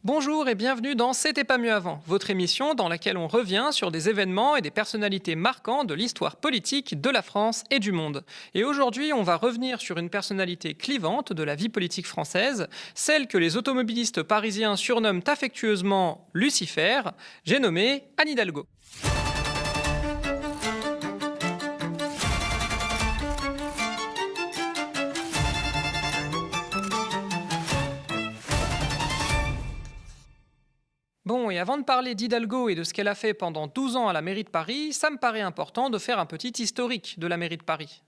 Bonjour et bienvenue dans C'était pas mieux avant, votre émission dans laquelle on revient sur des événements et des personnalités marquants de l'histoire politique de la France et du monde. Et aujourd'hui, on va revenir sur une personnalité clivante de la vie politique française, celle que les automobilistes parisiens surnomment affectueusement Lucifer. J'ai nommé Anne Hidalgo. Bon, et avant de parler d'Hidalgo et de ce qu'elle a fait pendant 12 ans à la mairie de Paris, ça me paraît important de faire un petit historique de la mairie de Paris.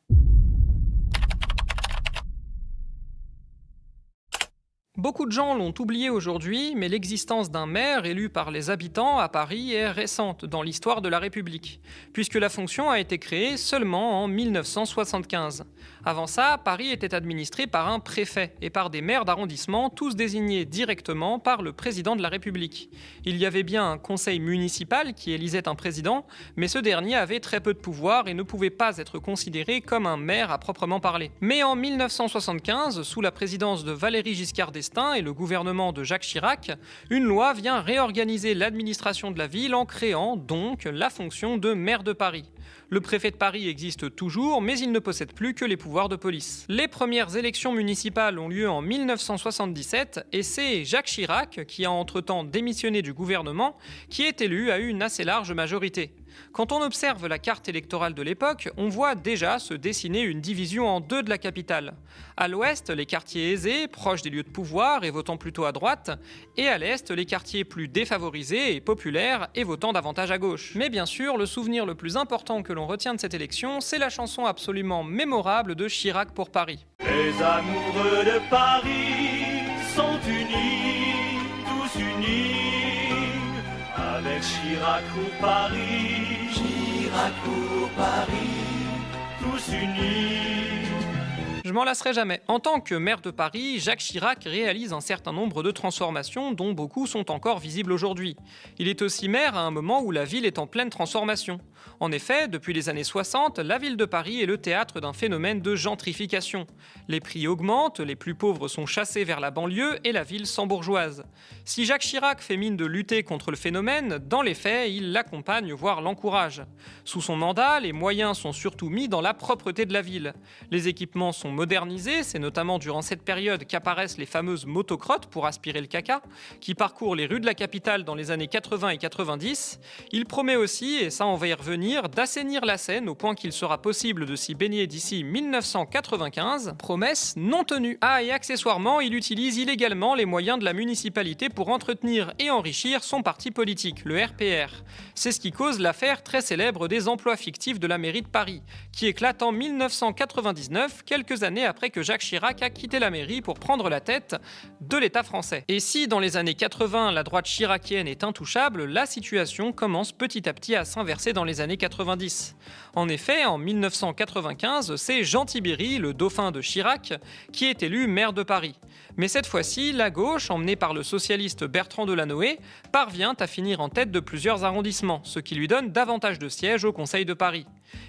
Beaucoup de gens l'ont oublié aujourd'hui, mais l'existence d'un maire élu par les habitants à Paris est récente dans l'histoire de la République, puisque la fonction a été créée seulement en 1975. Avant ça, Paris était administré par un préfet et par des maires d'arrondissement, tous désignés directement par le président de la République. Il y avait bien un conseil municipal qui élisait un président, mais ce dernier avait très peu de pouvoir et ne pouvait pas être considéré comme un maire à proprement parler. Mais en 1975, sous la présidence de Valéry Giscard d'Estaing et le gouvernement de Jacques Chirac, une loi vient réorganiser l'administration de la ville en créant donc la fonction de maire de Paris. Le préfet de Paris existe toujours, mais il ne possède plus que les pouvoirs de police. Les premières élections municipales ont lieu en 1977 et c'est Jacques Chirac, qui a entre-temps démissionné du gouvernement, qui est élu à une assez large majorité. Quand on observe la carte électorale de l'époque, on voit déjà se dessiner une division en deux de la capitale. À l'ouest, les quartiers aisés, proches des lieux de pouvoir et votant plutôt à droite, et à l'est, les quartiers plus défavorisés et populaires et votant davantage à gauche. Mais bien sûr, le souvenir le plus important que l'on retient de cette élection, c'est la chanson absolument mémorable de Chirac pour Paris. Les amoureux de Paris sont unis, tous unis, avec Chirac pour Paris, Chirac pour Paris, tous unis. Je m'en lasserai jamais. En tant que maire de Paris, Jacques Chirac réalise un certain nombre de transformations dont beaucoup sont encore visibles aujourd'hui. Il est aussi maire à un moment où la ville est en pleine transformation. En effet, depuis les années 60, la ville de Paris est le théâtre d'un phénomène de gentrification. Les prix augmentent, les plus pauvres sont chassés vers la banlieue et la ville s'embourgeoise. Si Jacques Chirac fait mine de lutter contre le phénomène, dans les faits, il l'accompagne, voire l'encourage. Sous son mandat, les moyens sont surtout mis dans la propreté de la ville. Les équipements sont modernisés, c'est notamment durant cette période qu'apparaissent les fameuses motocrottes pour aspirer le caca, qui parcourent les rues de la capitale dans les années 80 et 90. Il promet aussi, et ça on va y revenir, d'assainir la Seine au point qu'il sera possible de s'y baigner d'ici 1995, promesse non tenue. Ah, et accessoirement, il utilise illégalement les moyens de la municipalité pour entretenir et enrichir son parti politique, le RPR. C'est ce qui cause l'affaire très célèbre des emplois fictifs de la mairie de Paris, qui éclate en 1999, quelques années après que Jacques Chirac a quitté la mairie pour prendre la tête de l'État français. Et si dans les années 80, la droite chiracienne est intouchable, la situation commence petit à petit à s'inverser dans les années 90. En effet, en 1995, c'est Jean Tibéri, le dauphin de Chirac, qui est élu maire de Paris. Mais cette fois-ci, la gauche, emmenée par le socialiste Bertrand Delanoë, parvient à finir en tête de plusieurs arrondissements, ce qui lui donne davantage de sièges au Conseil de Paris.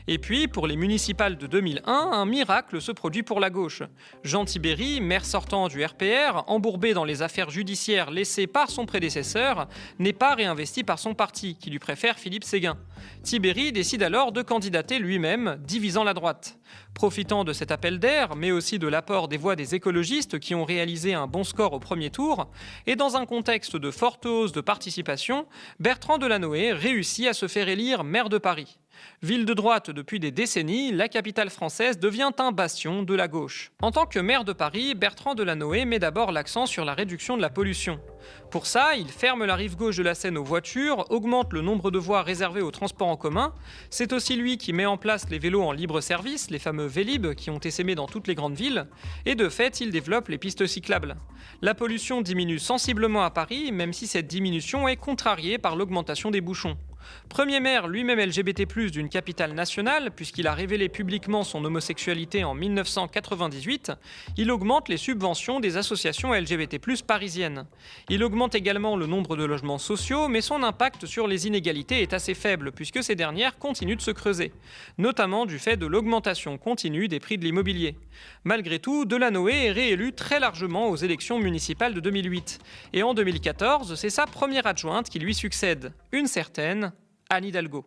Et puis, pour les municipales de 2001, un miracle se produit pour la gauche. Jean Tibéri, maire sortant du RPR, embourbé dans les affaires judiciaires laissées par son prédécesseur, n'est pas réinvesti par son parti, qui lui préfère Philippe Séguin. Tibéri décide alors de candidater lui-même, divisant la droite. Profitant de cet appel d'air, mais aussi de l'apport des voix des écologistes qui ont réalisé un bon score au premier tour, et dans un contexte de forte hausse de participation, Bertrand Delanoë réussit à se faire élire maire de Paris. Ville de droite depuis des décennies, la capitale française devient un bastion de la gauche. En tant que maire de Paris, Bertrand Delanoë met d'abord l'accent sur la réduction de la pollution. Pour ça, il ferme la rive gauche de la Seine aux voitures, augmente le nombre de voies réservées aux transports en commun. C'est aussi lui qui met en place les vélos en libre service, les fameux Vélib qui ont essaimé dans toutes les grandes villes. Et de fait, il développe les pistes cyclables. La pollution diminue sensiblement à Paris, même si cette diminution est contrariée par l'augmentation des bouchons. Premier maire lui-même LGBT+, d'une capitale nationale, puisqu'il a révélé publiquement son homosexualité en 1998, il augmente les subventions des associations LGBT+, parisiennes. Il augmente également le nombre de logements sociaux, mais son impact sur les inégalités est assez faible, puisque ces dernières continuent de se creuser, notamment du fait de l'augmentation continue des prix de l'immobilier. Malgré tout, Delanoë est réélu très largement aux élections municipales de 2008. Et en 2014, c'est sa première adjointe qui lui succède, une certaine Anne Hidalgo.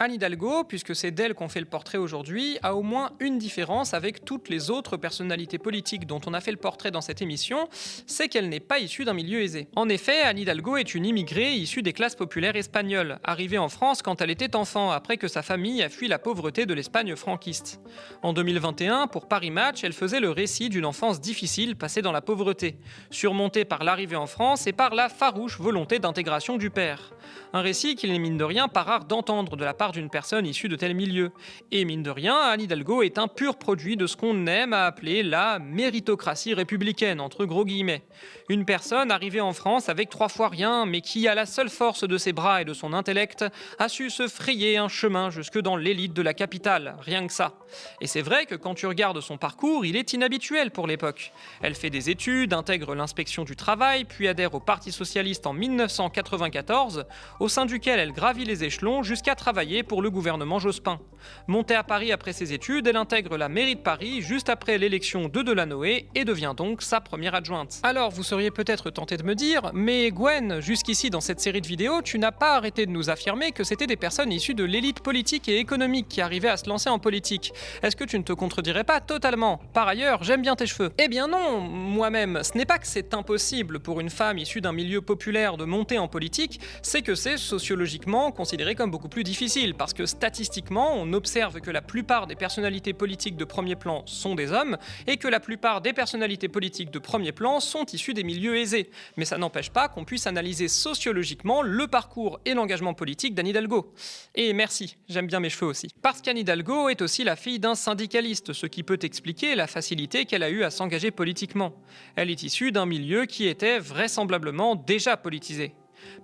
Anne Hidalgo, puisque c'est d'elle qu'on fait le portrait aujourd'hui, a au moins une différence avec toutes les autres personnalités politiques dont on a fait le portrait dans cette émission, c'est qu'elle n'est pas issue d'un milieu aisé. En effet, Anne Hidalgo est une immigrée issue des classes populaires espagnoles, arrivée en France quand elle était enfant, après que sa famille a fui la pauvreté de l'Espagne franquiste. En 2021, pour Paris Match, elle faisait le récit d'une enfance difficile passée dans la pauvreté, surmontée par l'arrivée en France et par la farouche volonté d'intégration du père. Un récit qu'il n'est mine de rien pas rare d'entendre de la part d'une personne issue de tel milieu. Et mine de rien, Anne Hidalgo est un pur produit de ce qu'on aime à appeler la méritocratie républicaine, entre gros guillemets. Une personne arrivée en France avec 3 fois rien, mais qui, à la seule force de ses bras et de son intellect, a su se frayer un chemin jusque dans l'élite de la capitale, rien que ça. Et c'est vrai que quand tu regardes son parcours, il est inhabituel pour l'époque. Elle fait des études, intègre l'inspection du travail, puis adhère au Parti socialiste en 1994, au sein duquel elle gravit les échelons jusqu'à travailler pour le gouvernement Jospin. Montée à Paris après ses études, elle intègre la mairie de Paris juste après l'élection de Delanoë et devient donc sa première adjointe. Alors vous seriez peut-être tenté de me dire, mais Gwen, jusqu'ici dans cette série de vidéos, tu n'as pas arrêté de nous affirmer que c'était des personnes issues de l'élite politique et économique qui arrivaient à se lancer en politique. Est-ce que tu ne te contredirais pas totalement? Par ailleurs, j'aime bien tes cheveux. Eh bien non, moi-même, ce n'est pas que c'est impossible pour une femme issue d'un milieu populaire de monter en politique, c'est que c'est sociologiquement considéré comme beaucoup plus difficile, parce que statistiquement, on observe que la plupart des personnalités politiques de premier plan sont des hommes, et que la plupart des personnalités politiques de premier plan sont issues des milieux aisés. Mais ça n'empêche pas qu'on puisse analyser sociologiquement le parcours et l'engagement politique d'Anne Hidalgo. Et merci, j'aime bien mes cheveux aussi. Parce qu'Anne Hidalgo est aussi la fille d'un syndicaliste, ce qui peut expliquer la facilité qu'elle a eue à s'engager politiquement. Elle est issue d'un milieu qui était vraisemblablement déjà politisé.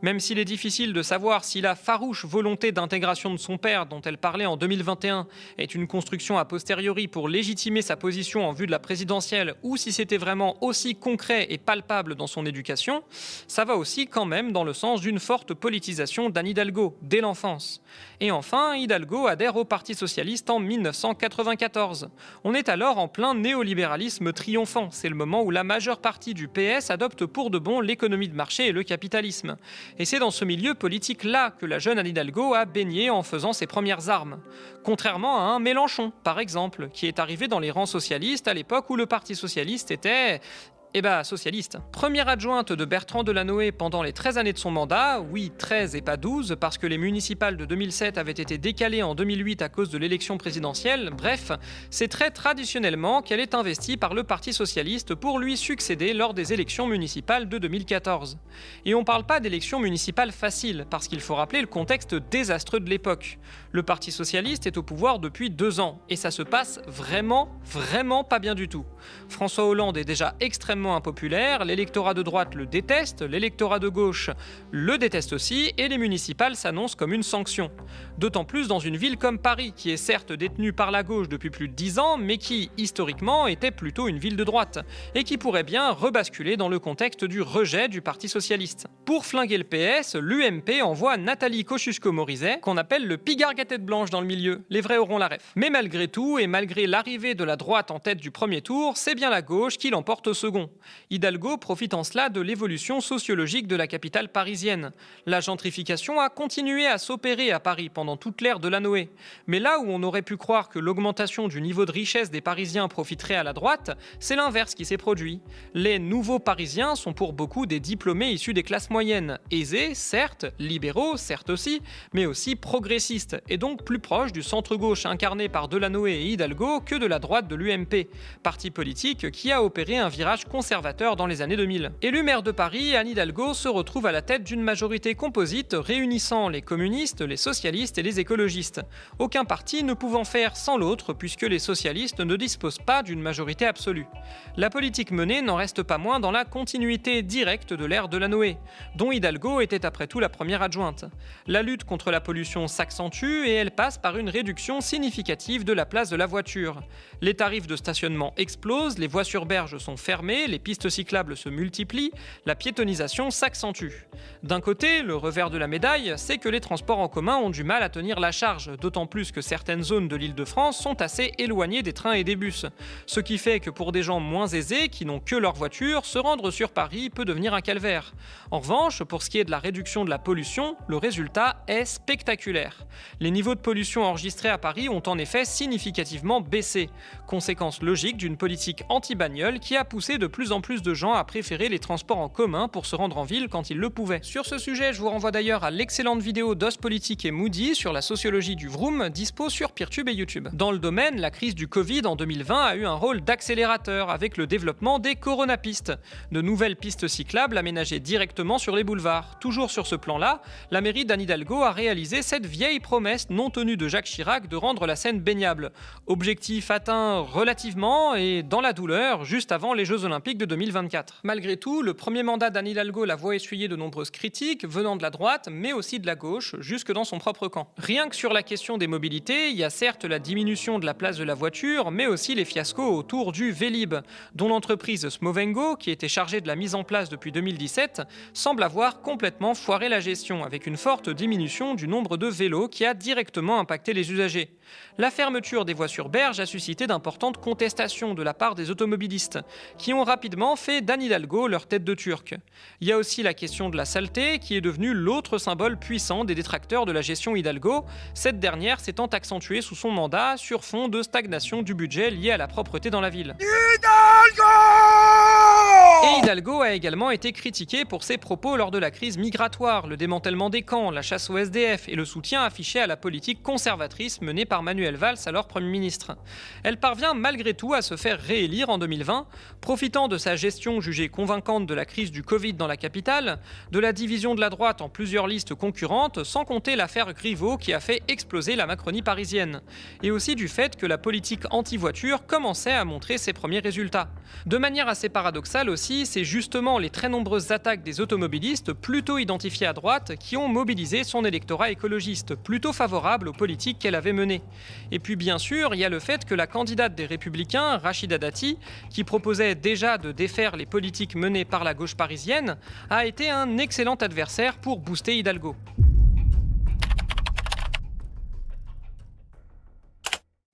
Même s'il est difficile de savoir si la farouche volonté d'intégration de son père dont elle parlait en 2021 est une construction a posteriori pour légitimer sa position en vue de la présidentielle ou si c'était vraiment aussi concret et palpable dans son éducation, ça va aussi quand même dans le sens d'une forte politisation d'Anne Hidalgo, dès l'enfance. Et enfin, Hidalgo adhère au Parti socialiste en 1994. On est alors en plein néolibéralisme triomphant, c'est le moment où la majeure partie du PS adopte pour de bon l'économie de marché et le capitalisme. Et c'est dans ce milieu politique-là que la jeune Anne Hidalgo a baigné en faisant ses premières armes. Contrairement à un Mélenchon, par exemple, qui est arrivé dans les rangs socialistes à l'époque où le Parti socialiste était... socialiste. Première adjointe de Bertrand Delanoë pendant les 13 années de son mandat, oui 13 et pas 12 parce que les municipales de 2007 avaient été décalées en 2008 à cause de l'élection présidentielle, bref, c'est très traditionnellement qu'elle est investie par le Parti socialiste pour lui succéder lors des élections municipales de 2014. Et on parle pas d'élections municipales faciles, parce qu'il faut rappeler le contexte désastreux de l'époque. Le Parti socialiste est au pouvoir depuis 2 ans, et ça se passe vraiment pas bien du tout. François Hollande est déjà extrêmement impopulaire, l'électorat de droite le déteste, l'électorat de gauche le déteste aussi, et les municipales s'annoncent comme une sanction. D'autant plus dans une ville comme Paris, qui est certes détenue par la gauche depuis plus de 10 ans, mais qui, historiquement, était plutôt une ville de droite, et qui pourrait bien rebasculer dans le contexte du rejet du Parti socialiste. Pour flinguer le PS, l'UMP envoie Nathalie Kosciusko-Morizet, qu'on appelle le Pigargue à tête blanche dans le milieu, les vrais auront la ref. Mais malgré tout, et malgré l'arrivée de la droite en tête du premier tour, c'est bien la gauche qui l'emporte au second. Hidalgo profite en cela de l'évolution sociologique de la capitale parisienne. La gentrification a continué à s'opérer à Paris pendant toute l'ère Delanoë. Mais là où on aurait pu croire que l'augmentation du niveau de richesse des Parisiens profiterait à la droite, c'est l'inverse qui s'est produit. Les nouveaux Parisiens sont pour beaucoup des diplômés issus des classes moyennes, aisés, certes, libéraux, certes aussi, mais aussi progressistes, et donc plus proches du centre-gauche incarné par Delanoë et Hidalgo que de la droite de l'UMP, parti politique qui a opéré un virage conservateur dans les années 2000. Élu maire de Paris, Anne Hidalgo se retrouve à la tête d'une majorité composite réunissant les communistes, les socialistes et les écologistes. Aucun parti ne pouvant faire sans l'autre puisque les socialistes ne disposent pas d'une majorité absolue. La politique menée n'en reste pas moins dans la continuité directe de l'ère Delanoë, dont Hidalgo était après tout la première adjointe. La lutte contre la pollution s'accentue et elle passe par une réduction significative de la place de la voiture. Les tarifs de stationnement explosent, les voies sur berge sont fermées, les pistes cyclables se multiplient, la piétonisation s'accentue. D'un côté, le revers de la médaille, c'est que les transports en commun ont du mal à tenir la charge, d'autant plus que certaines zones de l'Île-de-France sont assez éloignées des trains et des bus. Ce qui fait que pour des gens moins aisés, qui n'ont que leur voiture, se rendre sur Paris peut devenir un calvaire. En revanche, pour ce qui est de la réduction de la pollution, le résultat est spectaculaire. Les niveaux de pollution enregistrés à Paris ont en effet significativement baissé. Conséquence logique d'une politique anti-bagnole qui a poussé de plus en plus de gens à préférer les transports en commun pour se rendre en ville quand ils le pouvaient. Sur ce sujet, je vous renvoie d'ailleurs à l'excellente vidéo d'Ospolitique et Moody sur la sociologie du vroom, dispo sur Peertube et YouTube. Dans le domaine, la crise du Covid en 2020 a eu un rôle d'accélérateur avec le développement des coronapistes, de nouvelles pistes cyclables aménagées directement sur les boulevards. Toujours sur ce plan-là, la mairie d'Anne Hidalgo a réalisé cette vieille promesse non tenue de Jacques Chirac de rendre la Seine baignable. Objectif atteint relativement et dans la douleur, juste avant les Jeux Olympiques de 2024. Malgré tout, le premier mandat d'Anne Hidalgo la voit essuyer de nombreuses critiques venant de la droite, mais aussi de la gauche, jusque dans son propre camp. Rien que sur la question des mobilités, il y a certes la diminution de la place de la voiture, mais aussi les fiascos autour du Vélib, dont l'entreprise Smovengo, qui était chargée de la mise en place depuis 2017, semble avoir complètement foiré la gestion, avec une forte diminution du nombre de vélos qui a directement impacté les usagers. La fermeture des voies sur berge a suscité d'importantes contestations de la part des automobilistes, qui ont rapidement fait d'Anne Hidalgo leur tête de turc. Il y a aussi la question de la saleté, qui est devenue l'autre symbole puissant des détracteurs de la gestion Hidalgo, cette dernière s'étant accentuée sous son mandat sur fond de stagnation du budget lié à la propreté dans la ville. Et Hidalgo a également été critiqué pour ses propos lors de la crise migratoire, le démantèlement des camps, la chasse aux SDF et le soutien affiché à la politique conservatrice menée par Manuel Valls, alors Premier ministre. Elle parvient malgré tout à se faire réélire en 2020, profitant de sa gestion jugée convaincante de la crise du Covid dans la capitale, de la division de la droite en plusieurs listes concurrentes, sans compter l'affaire Griveaux qui a fait exploser la Macronie parisienne, et aussi du fait que la politique anti-voiture commençait à montrer ses premiers résultats. De manière assez paradoxale aussi, c'est justement les très nombreuses attaques des automobilistes, plutôt identifiés à droite, qui ont mobilisé son électorat écologiste, plutôt favorable aux politiques qu'elle avait menées. Et puis bien sûr, il y a le fait que la candidate des Républicains, Rachida Dati, qui proposait déjà de défaire les politiques menées par la gauche parisienne, a été un excellent adversaire pour booster Hidalgo.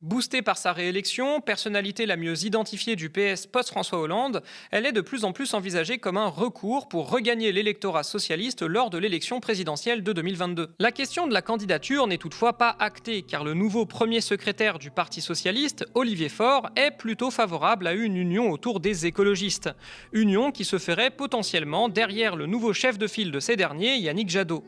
Boostée par sa réélection, personnalité la mieux identifiée du PS post-François Hollande, elle est de plus en plus envisagée comme un recours pour regagner l'électorat socialiste lors de l'élection présidentielle de 2022. La question de la candidature n'est toutefois pas actée, car le nouveau premier secrétaire du Parti socialiste, Olivier Faure, est plutôt favorable à une union autour des écologistes. Union qui se ferait potentiellement derrière le nouveau chef de file de ces derniers, Yannick Jadot.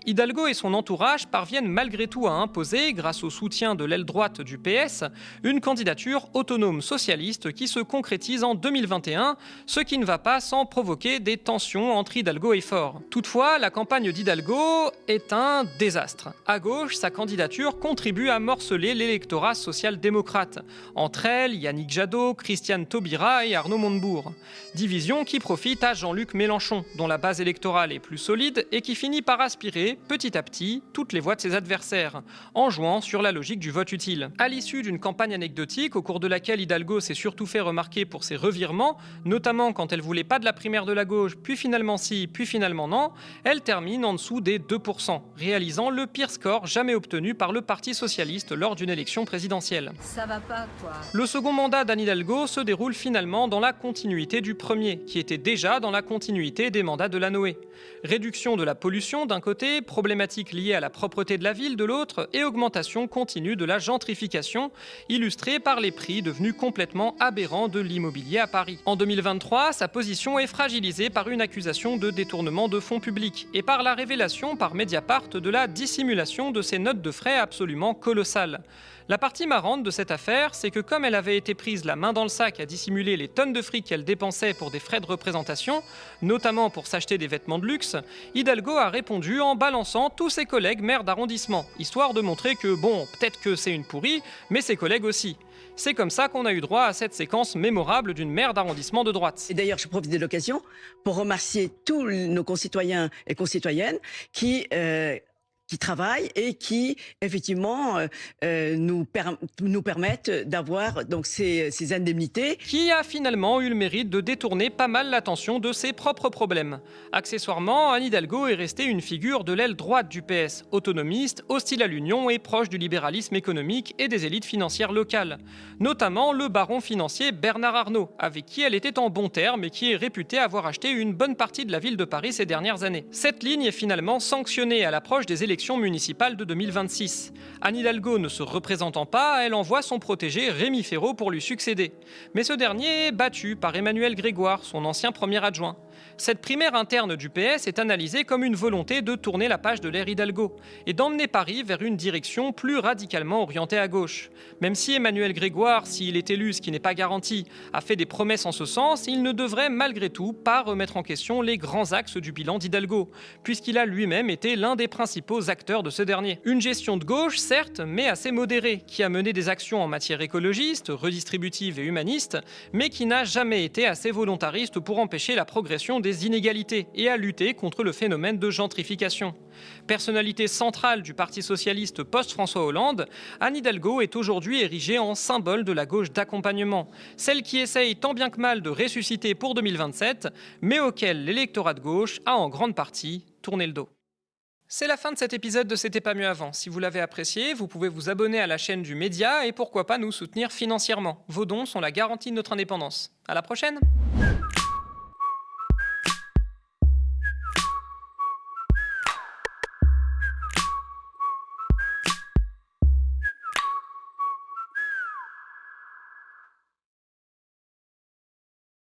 Hidalgo et son entourage parviennent malgré tout à imposer, grâce au soutien de l'aile droite du PS, une candidature autonome socialiste qui se concrétise en 2021, ce qui ne va pas sans provoquer des tensions entre Hidalgo et Faure. Toutefois, la campagne d'Hidalgo est un désastre. À gauche, sa candidature contribue à morceler l'électorat social-démocrate. Entre elles, Yannick Jadot, Christiane Taubira et Arnaud Montebourg. Division qui profite à Jean-Luc Mélenchon, dont la base électorale est plus solide et qui finit par aspirer, petit à petit, toutes les voix de ses adversaires, en jouant sur la logique du vote utile. À l'issue d'une campagne anecdotique, au cours de laquelle Hidalgo s'est surtout fait remarquer pour ses revirements, notamment quand elle voulait pas de la primaire de la gauche, puis finalement si, puis finalement non, elle termine en dessous des 2%, réalisant le pire score jamais obtenu par le Parti socialiste lors d'une élection présidentielle. Ça va pas, quoi. Le second mandat d'Anne Hidalgo se déroule finalement dans la continuité du premier, qui était déjà dans la continuité des mandats de Delanoë. Réduction de la pollution d'un côté, problématiques liées à la propreté de la ville de l'autre, et augmentation continue de la gentrification, illustrée par les prix devenus complètement aberrants de l'immobilier à Paris. En 2023, sa position est fragilisée par une accusation de détournement de fonds publics, et par la révélation par Mediapart de la dissimulation de ses notes de frais absolument colossales. La partie marrante de cette affaire, c'est que comme elle avait été prise la main dans le sac à dissimuler les tonnes de fric qu'elle dépensait pour des frais de représentation, notamment pour s'acheter des vêtements de luxe, Hidalgo a répondu en balançant tous ses collègues maires d'arrondissement, histoire de montrer que bon, peut-être que c'est une pourrie, mais ses collègues aussi. C'est comme ça qu'on a eu droit à cette séquence mémorable d'une maire d'arrondissement de droite. Et d'ailleurs, je profite de l'occasion pour remercier tous nos concitoyens et concitoyennes qui travaillent et qui, effectivement, nous permettent d'avoir donc ces indemnités. Qui a finalement eu le mérite de détourner pas mal l'attention de ses propres problèmes. Accessoirement, Anne Hidalgo est restée une figure de l'aile droite du PS, autonomiste, hostile à l'union et proche du libéralisme économique et des élites financières locales. Notamment le baron financier Bernard Arnault, avec qui elle était en bons termes et qui est réputé avoir acheté une bonne partie de la ville de Paris ces dernières années. Cette ligne est finalement sanctionnée à l'approche des élections municipale de 2026. Anne Hidalgo ne se représentant pas, elle envoie son protégé Rémi Féraud pour lui succéder. Mais ce dernier est battu par Emmanuel Grégoire, son ancien premier adjoint. Cette primaire interne du PS est analysée comme une volonté de tourner la page de l'ère Hidalgo et d'emmener Paris vers une direction plus radicalement orientée à gauche. Même si Emmanuel Grégoire, s'il est élu, ce qui n'est pas garanti, a fait des promesses en ce sens, il ne devrait malgré tout pas remettre en question les grands axes du bilan d'Hidalgo, puisqu'il a lui-même été l'un des principaux acteurs de ce dernier. Une gestion de gauche, certes, mais assez modérée, qui a mené des actions en matière écologiste, redistributive et humaniste, mais qui n'a jamais été assez volontariste pour empêcher la progression des inégalités et à lutter contre le phénomène de gentrification. Personnalité centrale du Parti socialiste post-François Hollande, Anne Hidalgo est aujourd'hui érigée en symbole de la gauche d'accompagnement, celle qui essaye tant bien que mal de ressusciter pour 2027, mais auquel l'électorat de gauche a en grande partie tourné le dos. C'est la fin de cet épisode de C'était pas mieux avant. Si vous l'avez apprécié, vous pouvez vous abonner à la chaîne du Média et pourquoi pas nous soutenir financièrement. Vos dons sont la garantie de notre indépendance. À la prochaine!